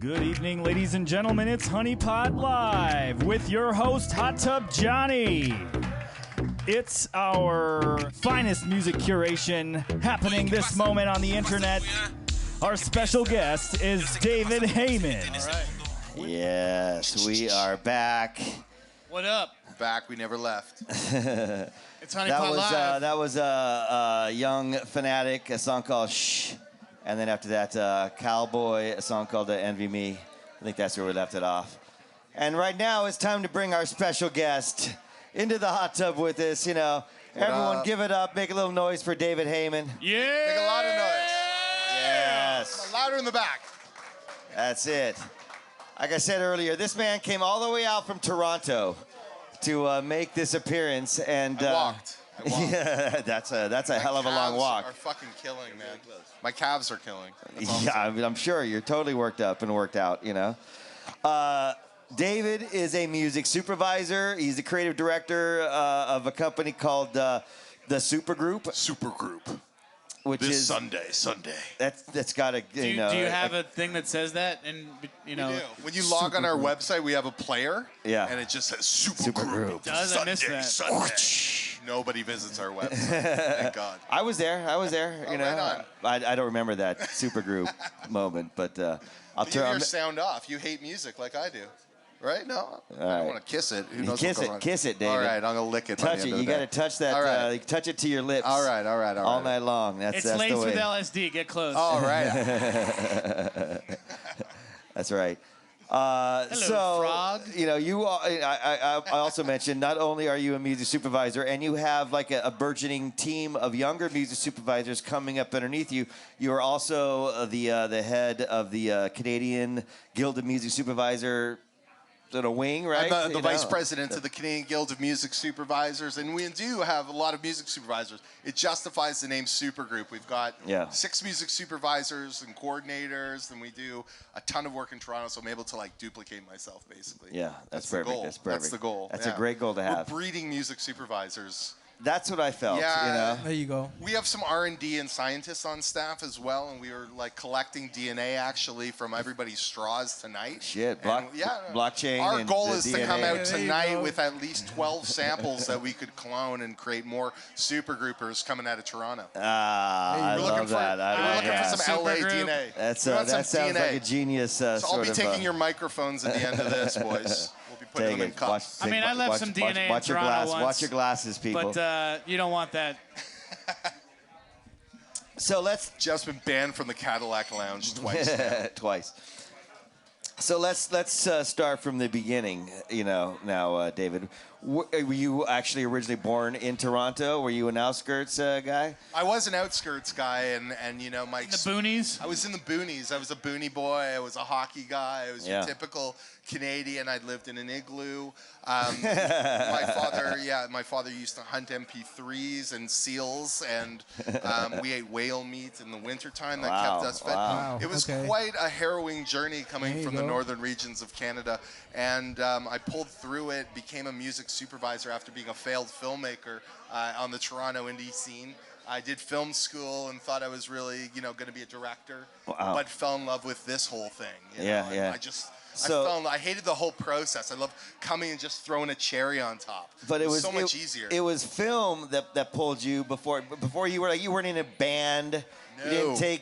Good evening, ladies and gentlemen. It's Hunnypot Live with your host, Hot Tub Johnnie. It's our finest music curation happening this moment on the internet. Our special guest is David Hayman. All right. Yes, we are back. What up? Back, we never left. It's Hunnypot Live. That was a Young Fanatic, a song called Shh. And then after that, Cowboy, a song called Envy Me. I think that's where we left it off. And right now, it's time to bring our special guest into the hot tub with us. You know, everyone give it up. Make a little noise for David Hayman. Yeah! Make a lot of noise. Yes. Louder in the back. That's it. Like I said earlier, this man came all the way out from Toronto to make this appearance. And I walked. yeah, that's a hell of a long walk. My calves are fucking killing, man. My calves are killing. Yeah, I'm sure you're totally worked up and worked out, you know. David is a music supervisor. He's the creative director of a company called the Supergroup. Supergroup. Which this is Sunday. That's got to, do you have a thing that says that? And you know, we do. When you log on our website, we have a player. Yeah. And it just says Supergroup. Does I miss that? Sunday. Nobody visits our website. Thank God. I was there. You know, right I don't remember that Supergroup moment, but I'll turn turn your sound off. You hate music like I do. Right? No, I don't want to kiss it. Who knows kiss what's it, going on? kiss it, David. All right, I'm gonna lick it. Touch it. You got to touch that. All right. Touch it to your lips. All right. All night long. That's it's laced the way. with LSD. Get close. All right. That's right. Hello, frog. You know, I also mentioned not only are you a music supervisor and you have like a burgeoning team of younger music supervisors coming up underneath you. You are also the head of the Canadian Guild of Music Supervisor. Sort of wing, right? I'm the vice president of the Canadian Guild of Music Supervisors, and we do have a lot of music supervisors. It justifies the name Supergroup. We've got 6 music supervisors and coordinators, and we do a ton of work in Toronto, so I'm able to like duplicate myself, basically. Yeah, that's perfect. The goal. That's perfect. That's the goal. That's a great goal to have. We're breeding music supervisors. That's what I felt. Yeah, you know? There you go. We have some R&D and scientists on staff as well, and we were like collecting DNA actually from everybody's straws tonight. Shit, blockchain. Our and goal is DNA. to come out tonight with at least 12 samples that we could clone and create more supergroupers coming out of Toronto. I love that. We're looking for some LA DNA. That sounds DNA. like a genius. So I'll be taking your microphones at the end of this, boys. We'll be putting them in cups. I left some DNA in Toronto once. Watch your glasses, people. But you don't want that. So let's. Jeff's been banned from the Cadillac Lounge twice. Twice. So let's start from the beginning. You know, now, David, were you actually originally born in Toronto? Were you an outskirts guy? I was an outskirts guy, and you know, in the boonies. I was in the boonies. I was a boonie boy. I was a hockey guy. I was your typical Canadian. I'd lived in an igloo. My father used to hunt MP3s and seals, and we ate whale meat in the wintertime. That kept us fed. Wow. It was quite a harrowing journey coming from the northern regions of Canada, and I pulled through it, became a music supervisor after being a failed filmmaker on the Toronto indie scene. I did film school and thought I was really, going to be a director, but fell in love with this whole thing. I hated the whole process. I love coming and just throwing a cherry on top. But it was so much easier. It was film that pulled you before you were you weren't in a band. No. You didn't take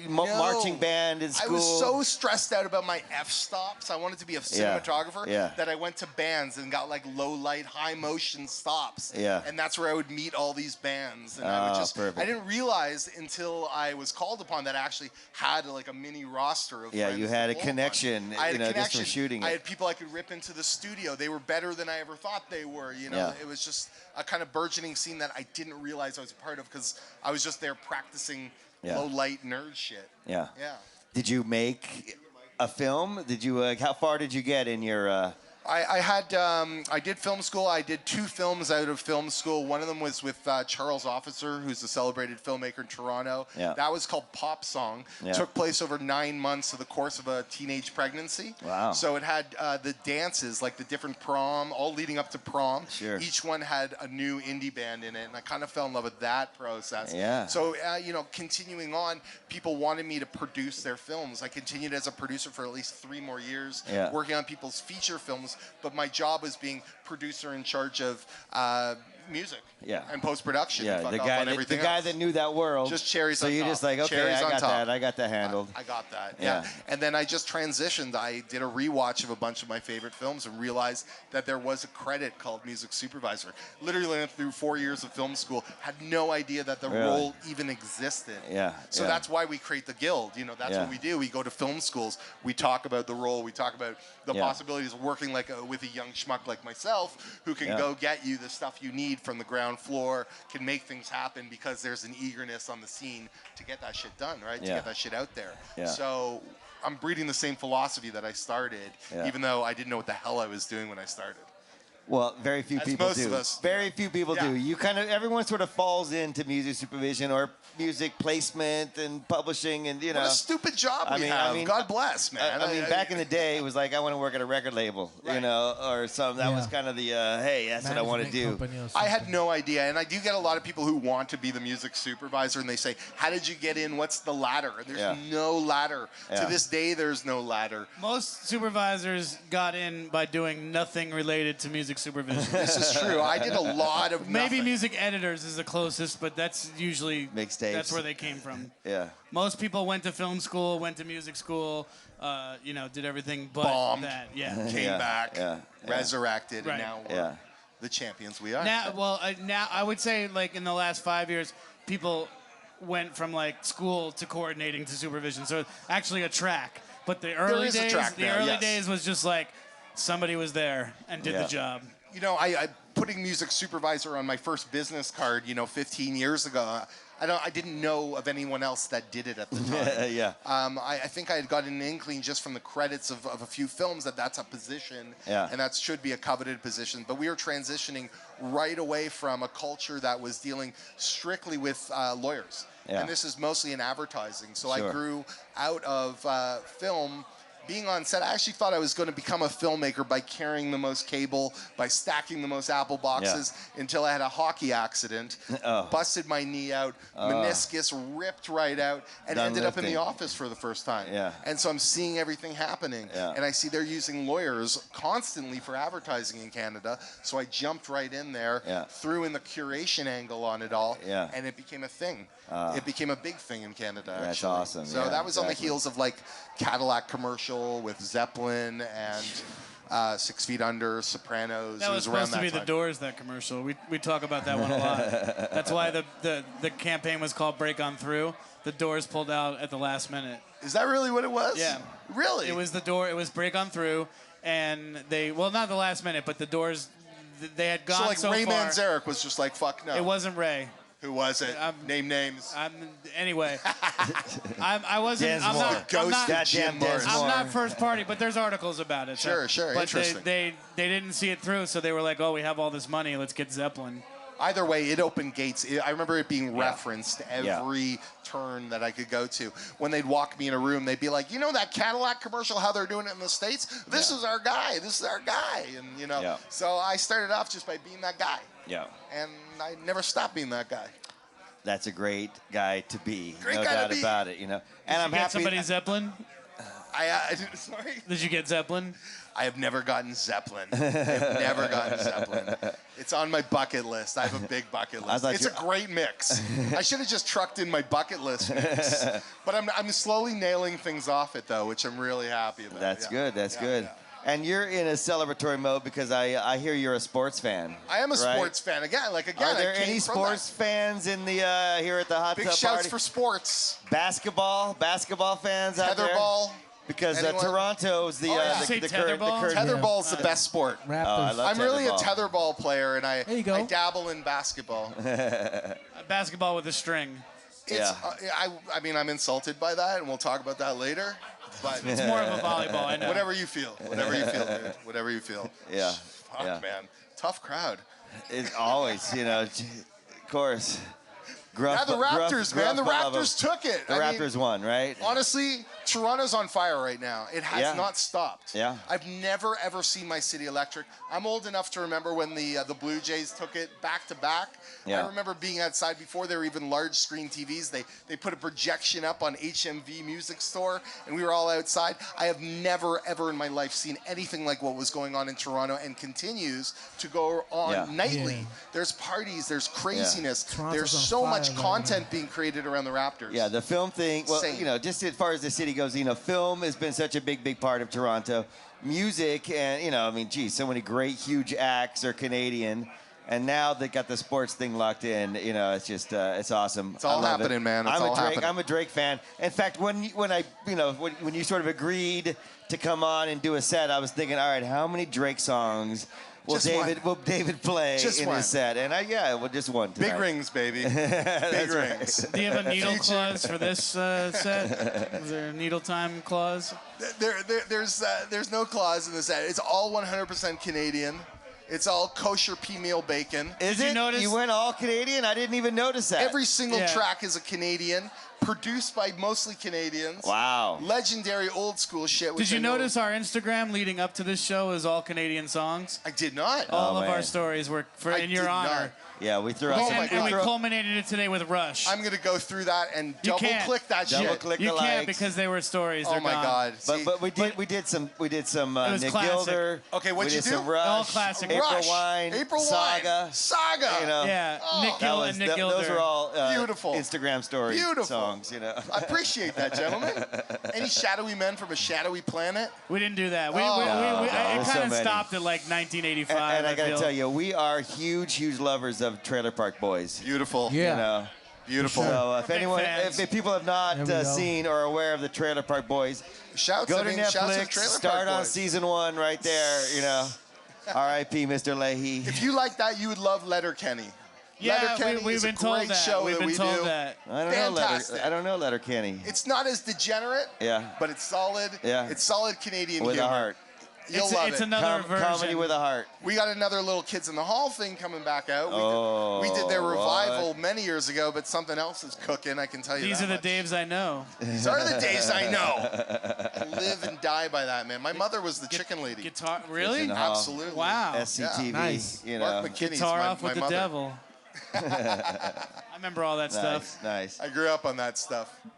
marching band in school. I was so stressed out about my f-stops. I wanted to be a cinematographer that I went to bands and got like low light, high motion stops. Yeah. And that's where I would meet all these bands. And I didn't realize until I was called upon that I actually had like a mini roster of friends. You had a connection. I had a connection. Just from shooting it. I had people I could rip into the studio. They were better than I ever thought they were. It was just a kind of burgeoning scene that I didn't realize I was a part of because I was just there practicing low light nerd shit. Yeah. Did you make a film? Did you? How far did you get in your I did film school. I did 2 films out of film school. One of them was with Charles Officer, who's a celebrated filmmaker in Toronto. Yeah. That was called Pop Song. Yeah. Took place over 9 months of the course of a teenage pregnancy. Wow. So it had the dances, like the different prom, all leading up to prom. Sure. Each one had a new indie band in it, and I kind of fell in love with that process. Yeah. So, continuing on, people wanted me to produce their films. I continued as a producer for at least 3 more years, working on people's feature films. But my job was being producer in charge of music and post-production. Yeah, the guy that knew that world. Just cherries so on top. So you're just like, okay, cherries I got that handled. I got that, yeah. And then I just transitioned. I did a rewatch of a bunch of my favorite films and realized that there was a credit called Music Supervisor. Literally went through 4 years of film school, had no idea that the role even existed. So that's why we create the guild. That's what we do. We go to film schools. We talk about the role. We talk about the possibilities of working with a young schmuck like myself who can go get you the stuff you need from the ground floor, can make things happen because there's an eagerness on the scene to get that shit done, right? To get that shit out there. So I'm breeding the same philosophy that I started, even though I didn't know what the hell I was doing when I started. Well, very few people most do. of us. Very few people do. You everyone sort of falls into music supervision or music placement and publishing, and What a stupid job we have. God bless, man. Back in the day, it was like I want to work at a record label, or something. That was kind of the hey, that's what I want to do. I had no idea, and I do get a lot of people who want to be the music supervisor, and they say, "How did you get in? What's the ladder?" And there's no ladder. To this day, there's no ladder. Most supervisors got in by doing nothing related to music supervision. This is true. I did a lot of Maybe music editors is the closest, but that's usually mixtapes. That's where they came from. Most people went to film school, went to music school, did everything but bombed, that. Came back, resurrected, and now we're the champions we are. Now I would say like in the last 5 years, people went from like school to coordinating to supervision. So actually a track. But the early days was just like somebody was there and did the job. I putting music supervisor on my first business card, 15 years ago. I didn't know of anyone else that did it at the time. I think I had got an inkling just from the credits of a few films that's a position, and that should be a coveted position. But we were transitioning right away from a culture that was dealing strictly with lawyers. And this is mostly in advertising. So I grew out of film. Being on set, I actually thought I was going to become a filmmaker by carrying the most cable, by stacking the most Apple boxes, until I had a hockey accident, busted my knee out, meniscus ripped right out, and ended up in the office for the first time. And so I'm seeing everything happening, and I see they're using lawyers constantly for advertising in Canada, so I jumped right in there, threw in the curation angle on it all, and it became a thing. It became a big thing in Canada, actually. That's awesome. So that was on the heels of like Cadillac commercial with Zeppelin and 6 Feet Under, Sopranos. That was supposed to be the Doors, that commercial. We talk about that one a lot. That's why the campaign was called Break On Through. The Doors pulled out at the last minute. Is that really what it was? Yeah. Really? It was the door. It was Break On Through, and not the last minute, but the Doors, they had gone so Ray far. Manzarek was just like, fuck no. It wasn't Ray. Who was it? Name names. Anyway, I wasn't. I'm not first party, but there's articles about it. Sure. But interesting. They didn't see it through, so they were like, "Oh, we have all this money. Let's get Zeppelin." Either way, it opened gates. I remember it being referenced every turn that I could go to. When they'd walk me in a room, they'd be like, that Cadillac commercial, how they're doing it in the States? This is our guy. This is our guy. And, so I started off just by being that guy. And I never stopped being that guy. That's a great guy to be. Great no guy doubt to be. about it, And I'm Did happy. somebody Zeppelin? Sorry? Did you get Zeppelin? I have never gotten Zeppelin. It's on my bucket list. I have a big bucket list. It's a great mix. I should have just trucked in my bucket list mix. But I'm slowly nailing things off it, though, which I'm really happy about. That's good. That's good. Yeah. And you're in a celebratory mode because I hear you're a sports fan. I am a sports fan. Again, Are there any sports fans in the here at the Hot Tub Big shouts party? for sports. Basketball fans out there? Tetherball. Because Toronto's the tetherball's the best sport. I'm really a tetherball player, and I dabble in basketball. Basketball with a string. I'm insulted by that, and we'll talk about that later. but It's more of a volleyball, I know. whatever you feel. Whatever you feel, dude. Whatever you feel. Yeah. Fuck, Yeah. man. Tough crowd. It's always, of course. Yeah, the Raptors, man. The Raptors took it. The Raptors won, right? Honestly, Toronto's on fire right now. It has not stopped. Yeah. I've never, ever seen my city electric. I'm old enough to remember when the Blue Jays took it back to back. Yeah. I remember being outside before there were even large screen TVs. They put a projection up on HMV Music Store, and we were all outside. I have never, ever in my life seen anything like what was going on in Toronto, and continues to go on nightly. Yeah. There's parties, there's craziness, Toronto's there's on so fire much right content being created around the Raptors. Yeah, the film thing, well, Insane. just as far as the city goes, film has been such a big part of Toronto. Music and, so many great, huge acts are Canadian. And now they got the sports thing locked in. It's just, it's awesome. It's all happening, man. It's all happening. I'm a Drake fan. In fact, when you sort of agreed to come on and do a set, I was thinking, all right, how many Drake songs will David play in his set? And just one tonight. Big rings, baby. Big rings. Do you have a needle clause for this set? Is there a needle time clause? There's no clause in the set. It's all 100% Canadian. It's all kosher pea meal bacon. Is Did it? you notice? You went all Canadian? I didn't even notice that. Every single track is a Canadian, produced by mostly Canadians. Wow. Legendary old school shit. Did you notice our Instagram leading up to this show is all Canadian songs? I did not. All of our stories were in your honor. Not. Yeah, we threw out And we culminated it today with Rush. I'm going to go through that and double-click that shit. Double-click You the can't likes. because they were stories. They're Oh, my gone. God. But we did some Nick classic. Gilder. Okay, what'd we you did do? some Rush. All classic. April Rush, Wine. April Saga. Wine. Saga. Yeah, Nick Gill and Nick Gilder. Those are all Beautiful. Instagram story Beautiful. songs. I appreciate that, gentlemen. Any shadowy men from a shadowy planet? We didn't do that. It there's so kind of many. stopped at like 1985. And I got to feel. tell you, we are huge lovers of Trailer Park Boys. Beautiful. Yeah. Beautiful. So if Big anyone, fans. if people have not There we go. seen or are aware of the Trailer Park Boys, Shouts, go I to mean, shouts to Netflix, Trailer start Park on Boys. season 1 right there. R.I.P. Mr. Leahy. If you like that, you would love Letterkenny. Yeah, Letterkenny we've is been a told great that. show We've that been we told do. that. Fantastic. I don't know Letterkenny. It's not as degenerate, but it's solid. Yeah. It's solid Canadian With humor. a heart. You'll love It's it. another version. Comedy with a heart. We got another little Kids in the Hall thing coming back out. We did Oh, their revival what? many years ago, but something else is cooking, I can tell you These that are the much. Daves I know. These are the days I know. I live and die by that, man. My mother was the chicken lady. Guitar, really? in the Hall. Absolutely. Wow. SCTV. Nice. Mark McKinney's Guitar my, off with my the mother. devil. I remember all that stuff. Nice. I grew up on that stuff. Well,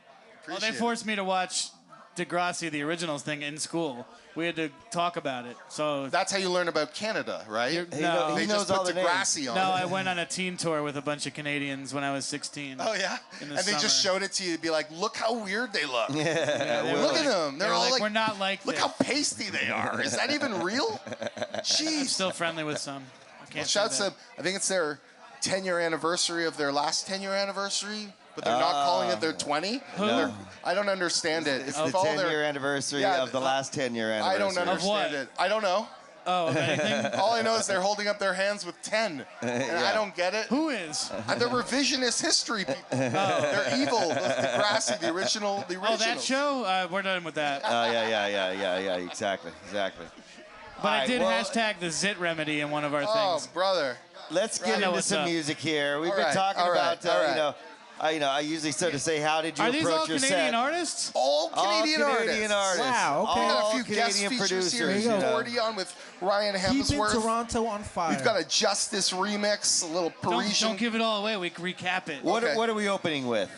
Appreciate they forced me to watch Degrassi, the originals thing, in school. We had to talk about it. So That's how you learn about Canada, right? no, They He just knows all put the names. Degrassi on. no, I went on a teen tour with a bunch of Canadians when I was 16. Oh, yeah? In And the they just summer. showed it to you to be like, look how weird they look. Yeah, they were Look like- at them. they They're were all like, we're not like look this. how pasty they are. Is that even real? I'm Jeez. still friendly with some. I can't Well, say shouts that. to, I think it's their 10-year anniversary of their last 10-year anniversary, but they're not calling it their 20. No. I don't understand it. It's If the all 10-year their- anniversary Yeah, of the last 10-year anniversary. I don't understand what? it. I don't know. Oh, if anything? All I know is they're holding up their hands with 10, and I don't get it. Who is? They're revisionist history people. They're evil. Those Degrassi, the original. Oh, that show? We're done with that. Oh, yeah. Exactly. But I right, did well- hashtag the zit remedy in one of our Oh, things. brother. Let's get I know into what's some up. music here. We've All been right, talking all about, right, all right. I usually sort of say, how did you Are these approach all your Canadian set? artists? All Canadian, Canadian artists. Wow, okay. We got All a few guest Canadian features here. producers. There you go. 40 on with Ryan Keeping Hemsworth. Toronto on fire. We've got a Justice remix, a little Parisian. Don't give it all away. We can recap it. What, Okay. what are we opening with?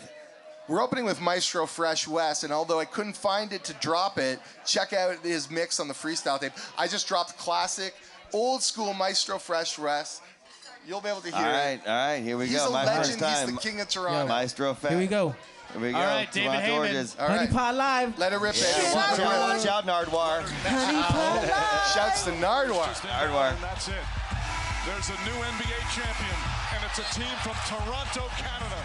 We're opening with Maestro Fresh West, and although I couldn't find it to drop it, check out his mix on the freestyle tape. I just dropped classic, old school Maestro Fresh West. You'll be able to hear it. All right, here we He's go. a My legend. first time. He's the king of Toronto. Maestro Fest. Here we go. Here we go. All right, David Toronto, Hayman. Georgia's. All right. Hunnypot live. Let it rip, baby. Yeah, Let it rip. watch out, Nardwar. Hunnypot live. Shouts to Nardwar. Nardwar. And that's it. There's a new NBA champion, and it's a team from Toronto, Canada.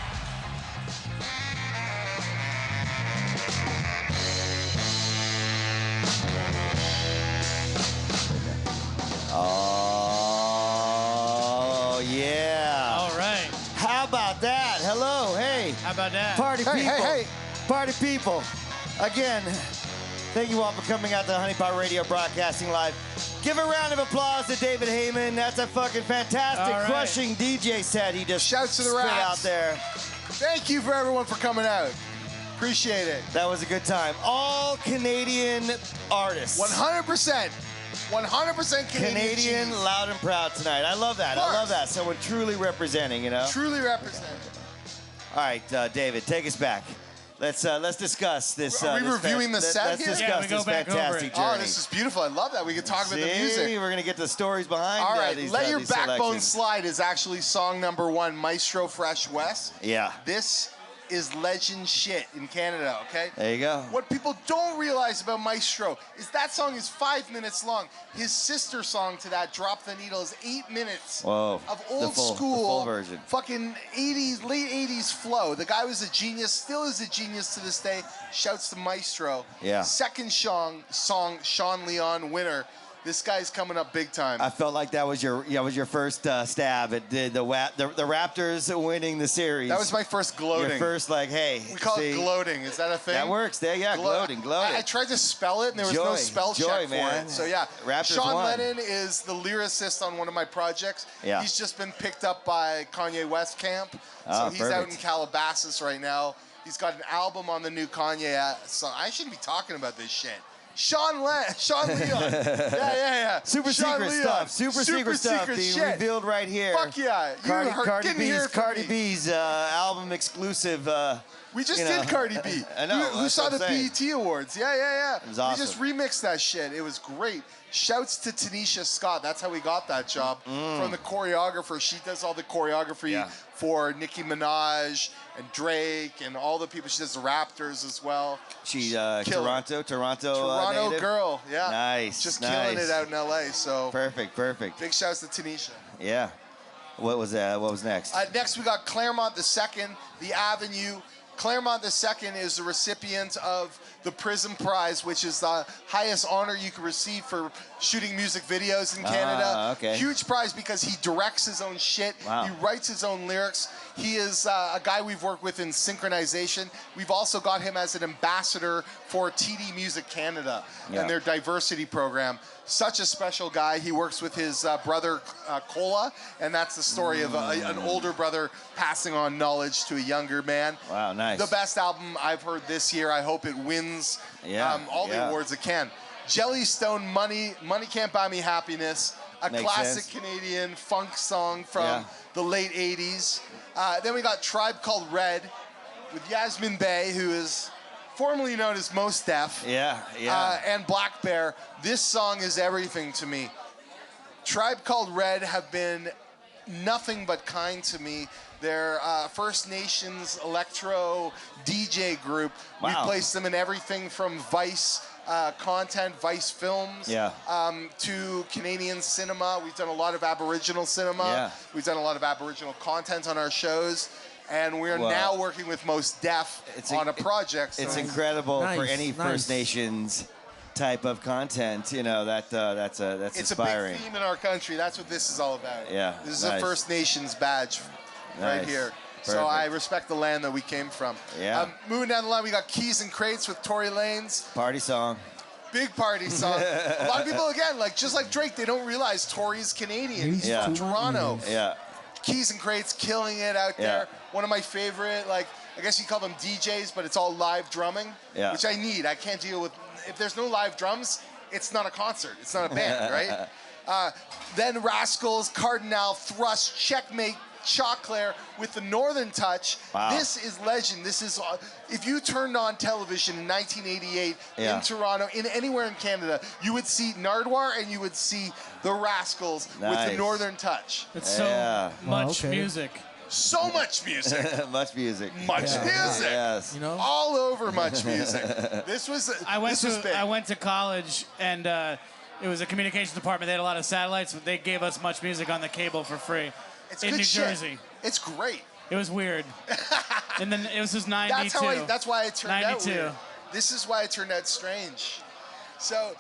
Oh, yeah. All right. How about that? Hello, hey. How about that? Party Hey, people. hey, hey. Party people. Again, Thank you all for coming out to Hunnypot Radio Broadcasting Live. Give a round of applause to David Hayman. That's a fucking fantastic, crushing DJ set he just Shouts to the spit Raps out there. Thank you for everyone for coming out. Appreciate it. That was a good time. All Canadian artists. 100%. 100% Canadian, cheese. loud and proud tonight. I love that. I love that. Someone truly representing, you know? Truly representing. All right, David, take us back. Let's discuss this. Are we reviewing the set Let's here? discuss we go this back over fantastic it. journey. Oh, this is beautiful. I love that. We can talk about the music. We're going to get the stories behind All right, these Let Your these Backbone selections. Slide is actually song number 1, Maestro Fresh West. Yeah. This is legend shit in Canada, okay? There you go. What people don't realize about Maestro is that song is 5 minutes long. His sister song to that, Drop the Needle, is 8 minutes Whoa. of The old full school, version. fucking 80s, late 80s flow. The guy was a genius, still is a genius to this day. Shouts to Maestro. Yeah. Second song, Sean Leon, winner. This guy's coming up big time. I felt like that was your first stab at the Raptors winning the series. That was my first gloating. Your first, like, hey. We call it gloating. Is that a thing? That works. There, yeah, gloating. I tried to spell it, and there was no spell check for man. it. So, yeah. Raptors Sean won. Lennon is the lyricist on one of my projects. Yeah. He's just been picked up by Kanye West camp. So he's out in Calabasas right now. He's got an album on the new Kanye song. I shouldn't be talking about this shit. Sean Leon. Yeah. Super Sean secret Leon. stuff. Super secret stuff being shit. revealed right here. Fuck yeah. Cardi B's album exclusive. We just did Cardi B. I know. Who saw the BET Awards? Yeah. It was awesome. We just remixed that shit. It was great. Shouts to Tanisha Scott. That's how we got that job from the choreographer. She does all the choreography for Nicki Minaj and Drake and all the people. She does the Raptors as well. She Toronto native? girl. Yeah. Nice. Just killing it out in LA. So perfect. big shouts to Tanisha. Yeah. What was that? What was next? Next, we got Claremont II, The Avenue. Claremont II is the recipient of the Prism Prize, which is the highest honor you can receive for shooting music videos in Canada. Okay. Huge prize because he directs his own shit. Wow. He writes his own lyrics. He is a guy we've worked with in synchronization. We've also got him as an ambassador for TD Music Canada and their diversity program. Such a special guy. He works with his brother, Kola, and that's the story of an older brother passing on knowledge to a younger man. Wow, nice. The best album I've heard this year. I hope it wins all the awards it can. Jellystone, Money Can't Buy Me Happiness, a Makes classic sense. Canadian funk song from the late 80s. Then we got Tribe Called Red with Yasmin Bey, who is formerly known as Mos Def. And Black Bear. This song is everything to me. Tribe Called Red have been nothing but kind to me. They're First Nations electro DJ group. Wow. We've placed them in everything from Vice content, Vice Films, to Canadian cinema. We've done a lot of Aboriginal cinema. We've done a lot of Aboriginal content on our shows. And we're now working with Mos Def on a project. It's incredible for any First Nations type of content. You know, that's it's inspiring. It's a big theme in our country. That's what this is all about. Yeah, This is a First Nations badge right here. So I respect the land that we came from. Yeah. Moving down the line, we got Keys and Crates with Tory Lanez. Party song. Big party song. A lot of people, again, just like Drake, they don't realize Tory's Canadian. He's from Toronto. Yeah. Keys and Crates killing it out there. One of my favorite, I guess you call them DJs, but it's all live drumming, which I need. I can't deal with, if there's no live drums, it's not a concert. It's not a band, right? Then Rascals, Cardinal, Thrust, Checkmate, Choclair with the Northern Touch. Wow. This is legend. This is, if you turned on television in 1988 in Toronto, anywhere in Canada, you would see Nardwar and you would see the Rascals with the Northern Touch. It's so much music. So much music. Much music. Much music. Yes. You know? All over much music. This was big. I went to college and it was a communications department. They had a lot of satellites. They gave us much music on the cable for free. It's in good New shit. Jersey. It's great. It was weird. And then it was just 92. That's why it turned 92. out weird. This is why it turned out strange. So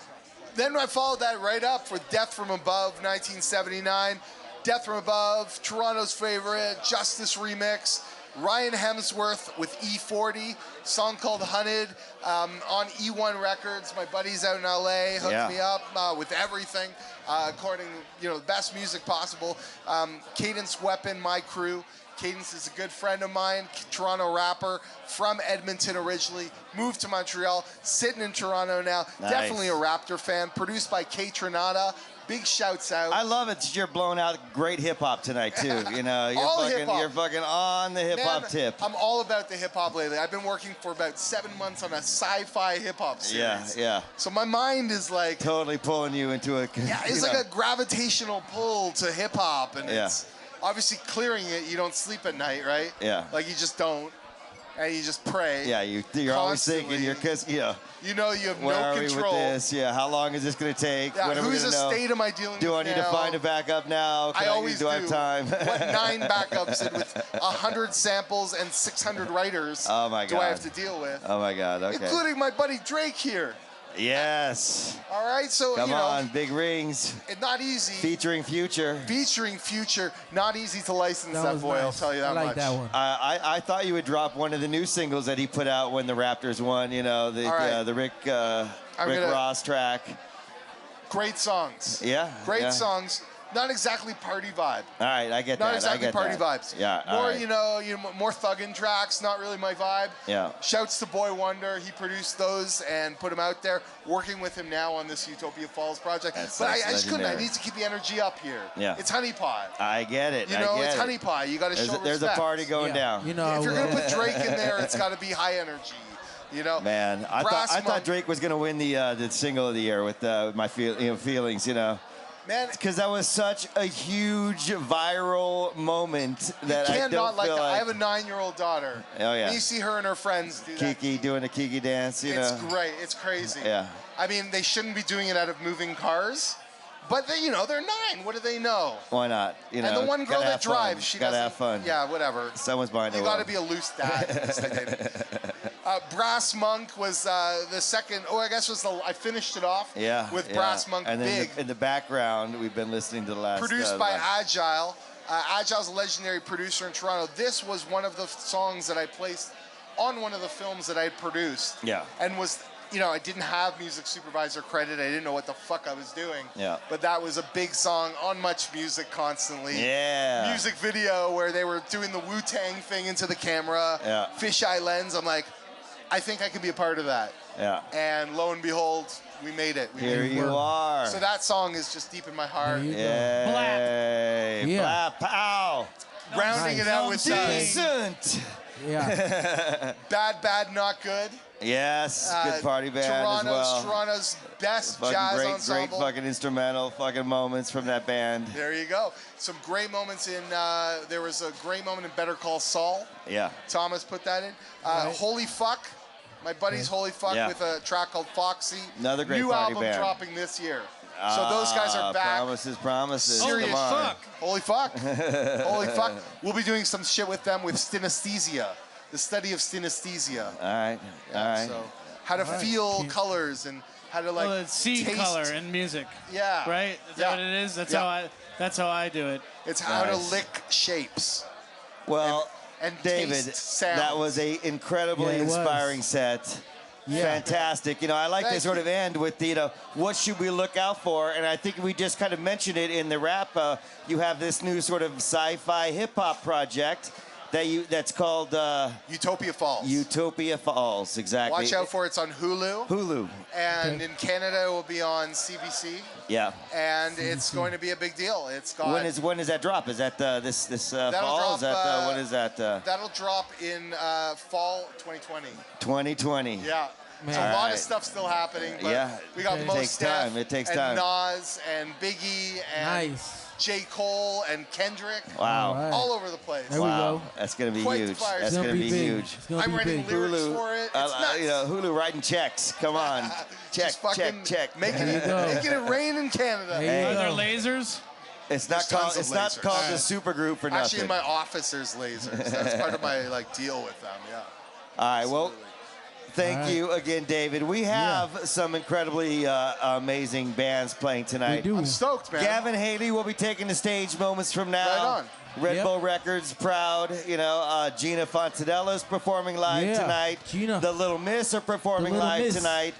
then I followed that right up with Death from Above, 1979. Death from Above, Toronto's favorite, Justice remix. Ryan Hemsworth with E40, song called Hunted, on E1 Records. My buddies out in LA hooked me up with everything, according, the best music possible. Cadence Weapon, my crew. Cadence is a good friend of mine, Toronto rapper, from Edmonton originally, moved to Montreal, sitting in Toronto now. Nice. Definitely a Raptor fan, produced by K Tronada. Big shouts out. I love it. You're blowing out great hip hop tonight too. You're fucking on the hip hop tip. I'm all about the hip hop lately. I've been working for about 7 months on a sci-fi hip hop series. Yeah. So my mind is like totally pulling you into a. Yeah, it's like a gravitational pull to hip hop, and it's obviously clearing it. You don't sleep at night, right? Yeah. Like you just don't, and you just pray. Yeah, you're always thinking You know you have where no are control. we with this? Yeah, how long is this going to take? Yeah, when are we whose gonna know? estate am I dealing Do with I need to find a backup now? I always do. I have time? What 9 backups and with 100 samples and 600 writers Oh my God. do I have to deal with? Oh my God, okay. Including my buddy Drake here. Yes. All right, so Come on, big rings. it's not easy. Featuring Future. Featuring Future, not easy to license that boy. Nice. I'll tell you that I like much. that one. I thought you would drop one of the new singles that he put out when the Raptors won. The Rick Ross track. Great songs. Yeah. Great songs. Not exactly party vibe. All right, I get that. Not exactly I get party that. vibes. Yeah. More, all right. more thuggin' tracks. Not really my vibe. Yeah. Shouts to Boy Wonder. He produced those and put them out there. Working with him now on this Utopia Falls project. That's I just couldn't. I legendary. need to keep the energy up here. Yeah. It's Hunnypot. I get it. It's Hunnypot. You got to show respect. There's a party going down. If you're gonna put Drake in there, it's got to be high energy. Man, I thought Drake was gonna win the single of the year with my feelings. Man, because that was such a huge viral moment that you I can't don't not like feel that. like. I have a 9-year-old daughter. Oh yeah. And you see her and her friends do that. Kiki doing the Kiki dance. It's great. It's crazy. Yeah. I mean, they shouldn't be doing it out of moving cars, but they're 9. What do they know? Why not? And the one girl that drives, she gotta doesn't. have fun. Yeah, whatever. Someone's behind You the got wheel. to be a loose dad. Brass Monk was the second. I finished it off. Yeah. With Brass Monk and then Big. in the background, we've been listening to the last. Produced by Agile. Agile's a legendary producer in Toronto. This was one of the songs that I placed on one of the films that I had produced. Yeah. And was, I didn't have music supervisor credit. I didn't know what the fuck I was doing. Yeah. But that was a big song on Much Music constantly. Yeah. Music video where they were doing the Wu-Tang thing into the camera. Yeah. Fisheye lens. I'm like, I think I can be a part of that. Yeah. And lo and behold, we made it. Here you are. So that song is just deep in my heart. Yeah. Blap. Yeah. Blap. Pow. Rounding it out with Decent. Yeah. Bad, Not Good. Yes. Good party band as well. Toronto's best Fucking jazz great ensemble. fucking instrumental fucking moments from that band. There you go. Some great moments in, there was a great moment in Better Call Saul. Yeah. Thomas put that in. Holy Fuck. My buddy's Holy Fuck Yeah. with a track called Foxy. Another great New party album band. dropping this year. So those guys are back. Promises. Serious Come on. fuck. Holy fuck. Holy fuck. We'll be doing some shit with them with synesthesia. The study of synesthesia. All right. All right. So how to feel colors and how to see taste. color in music. Yeah. Right? Is that what it is? That's how I do it. It's how to Nice. lick shapes. Well, And David, taste sounds. that was a incredibly Yeah, it was. inspiring set. Yeah. Fantastic. I like Thank to sort you. of end with what should we look out for? And I think we just kind of mentioned it in the wrap. You have this new sort of sci-fi hip-hop project that's called Utopia Falls. Utopia Falls. Exactly. Watch out for it. It's on Hulu. Hulu. And in Canada, it will be on CBC. Yeah. And it's going to be a big deal. It's got. When does that drop? Is that this fall? Is drop, that when is that? That'll drop in fall 2020. 2020. Yeah. Man. So a lot Alright. of stuff still happening. But Yeah. we got It Mos takes Def time. It takes time. and Nas and Biggie and Nice. J. Cole and Kendrick. Wow. All right. All over the place. There we Wow. go. That's gonna be Quite the huge. fire. That's It's gonna be big. huge. It's gonna I'm be writing big. lyrics Hulu, for it. It's nuts. Hulu writing checks. Come on, check, Just fucking check. Making There you go. it rain in Canada. There you Hey. Are there go. lasers? It's not There's called. tons of It's not lasers. called the Supergroup for nothing. Actually, in my office, there's lasers. That's part of my deal with them. Yeah. All right. Well, thank All right. you again, David. We have some incredibly amazing bands playing tonight. We do. I'm stoked, man. Gavin Haley will be taking the stage moments from now. Right on. Red Bull Records, proud. You know, Gina Fontanella's performing live tonight. Gina. The Little Miss are performing live tonight.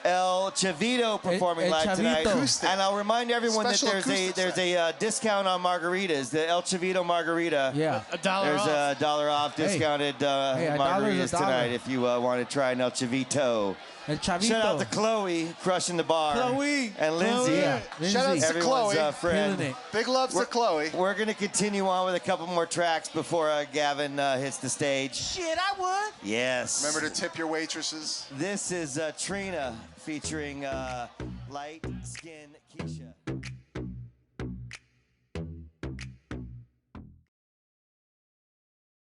El Chavito performing live tonight. And I'll remind everyone that there's a discount on margaritas. The El Chavito margarita. Yeah. $1 off. There's a $1 off discounted margaritas tonight if you want to try an El Chavito. Shout out to Chloe, crushing the bar. Chloe. And Lindsay. Yeah. Shout out to Everyone's Chloe. friend. Big loves to Chloe. We're going to continue on with a couple more tracks before Gavin hits the stage. Shit, I would. Yes. Remember to tip your waitresses. This is Trina featuring Light Skin.